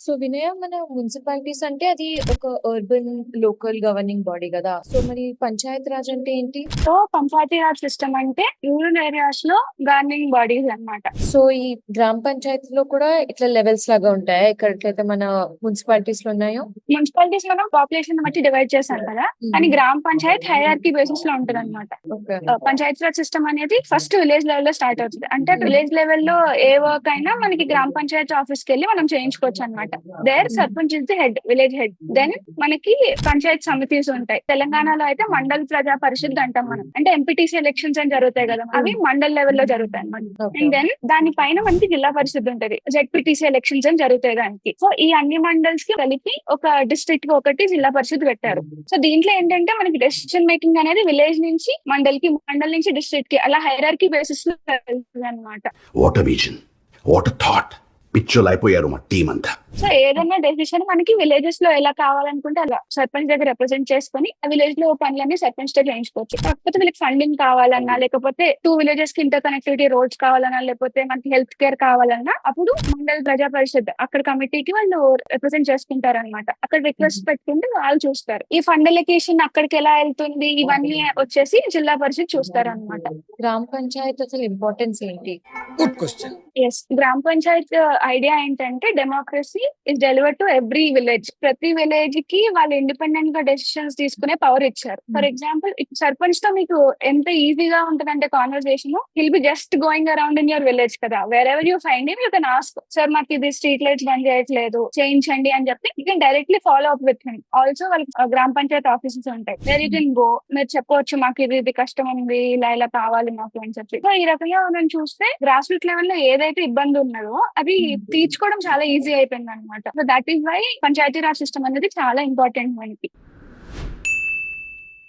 So వినయ మన municipalities అంటే అది ఒక అర్బన్ లోకల్ గవర్నింగ్ బాడీ కదా. సో మరి పంచాయత్ రాజ్ అంటే ఏంటి? సో పంచాయతీ రాజ్ సిస్టమ్ అంటే రూరల్ ఏరియాస్ లో గవర్నింగ్ బాడీస్ అన్నమాట. సో ఈ గ్రామ పంచాయతీలో కూడా ఇట్లా లెవెల్స్ లాగా ఉంటాయా ఎక్కడైతే మన మున్సిపాలిటీస్ లో ఉన్నాయో? మున్సిపాలిటీస్ లో పాపులేషన్ బట్టి డివైడ్ చేశారు కదా, కానీ గ్రామ పంచాయత్ హైరార్కీ బేసిస్ లో ఉంటది అనమాట. ఓకే. పంచాయతీ రాజ్ సిస్టమ్ అనేది ఫస్ట్ విలేజ్ లెవెల్ లో స్టార్ట్ అవుతుంది. అంటే విలేజ్ లెవెల్ లో ఏ వర్క్ అయినా మనకి గ్రామ పంచాయతీ ఆఫీస్ కి వెళ్ళి మనం చేయించుకోవచ్చు అనమాట. There sarpanch is the head, village head. Then మనకి పంచాయత్ సమితిస్ ఉంటాయి. తెలంగాణలో అయితే మండల్ ప్రజా పరిషత్ అంటాం మనం. అంటే ఎంపీటీసీ ఎలక్షన్స్ అని జరుగుతాయి కదా, అవి మండల్ లెవెల్ లో జరుగుతాయి అనమాట. Okay. అండ్ దెన్ దానిపైన మనకి జిల్లా పరిషత్ ఉంటది, జెడ్పీటీసీ ఎలక్షన్స్ అని జరుగుతాయి దానికి. సో ఈ అన్ని మండల్స్ కి కలిపి ఒక డిస్ట్రిక్ట్ కి ఒకటి జిల్లా పరిషత్ పెట్టారు. సో దీంట్లో ఏంటంటే మనకి డెసిషన్ మేకింగ్ అనేది విలేజ్ నుంచి మండల్ కి, మండల్ నుంచి డిస్ట్రిక్ట్ కి, అలా హైరార్కీ బేసిస్ లో వెళ్తుంది అనమాట. What a vision, what a thought. పిక్చర్లు అయిపోయారు మా టీం అంతా. సో ఏదైనా డెసిషన్ మనకి విలేజెస్ లో ఎలా కావాలనుకుంటే అలా సర్పంచ్ దగ్గర రిప్రజెంట్ చేసుకుని ఆ విలేజ్ లో పనులన్నీ సర్పంచ్ తో చేయించుకోవచ్చు. కాకపోతే వీళ్ళకి ఫండింగ్ కావాలన్నా, లేకపోతే 2 విలేజెస్ కి ఇంటర్ కనెక్టివిటీ రోడ్స్ కావాలన్నా, లేకపోతే మనకి హెల్త్ కేర్ కావాలన్నా, అప్పుడు మండల్ ప్రజా పరిషత్ అక్కడ కమిటీకి వాళ్ళు రిప్రజెంట్ చేసుకుంటారు అనమాట. అక్కడ రిక్వెస్ట్ పెట్టుకుంటే వాళ్ళు చూస్తారు. ఈ ఫండ్ ఎలకేషన్ అక్కడికి ఎలా వెళ్తుంది, ఇవన్నీ వచ్చేసి జిల్లా పరిషత్ చూస్తారు అనమాట. గ్రామ పంచాయత్ అసలు ఇంపార్టెన్స్ ఏంటి? Good question. ఎస్, గ్రామ పంచాయత్ ఐడియా ఏంటంటే democracy is delivered to every village. ప్రతి విలేజ్ కి వాళ్ళు ఇండిపెండెంట్ గా డెసిషన్స్ తీసుకునే పవర్ ఇచ్చారు. ఫర్ ఎగ్జాంపుల్, సర్పంచ్ తో మీకు ఎంత ఈజీగా ఉంటుందంటే conversation, he'll be just going around in your village కదా, wherever you find him you can ask, sir మాకు ఇది స్ట్రీట్ లైట్స్ బంద్ చేయట్లేదు, చేయించండి అని చెప్పి you can directly follow up with him. Also వాళ్ళకి గ్రామ పంచాయత్ ఆఫీసెస్ ఉంటాయి, వేర్ యూ కెన్ గో, మీరు చెప్పవచ్చు మాకు ఇది కష్టం ఉంది, ఇలా ఇలా కావాలి మాకు అని చెప్పి. సో ఈ రకంగా మనం చూస్తే గ్రాస్ రూట్ లెవెల్ లో ఏదైతే ఇబ్బంది ఉన్నదో అది తీర్చుకోవడం చాలా ఈజీ అయిపోయింది అనమాట. So that is why panchayati raj system అనేది చాలా ఇంపార్టెంట్ మనకి.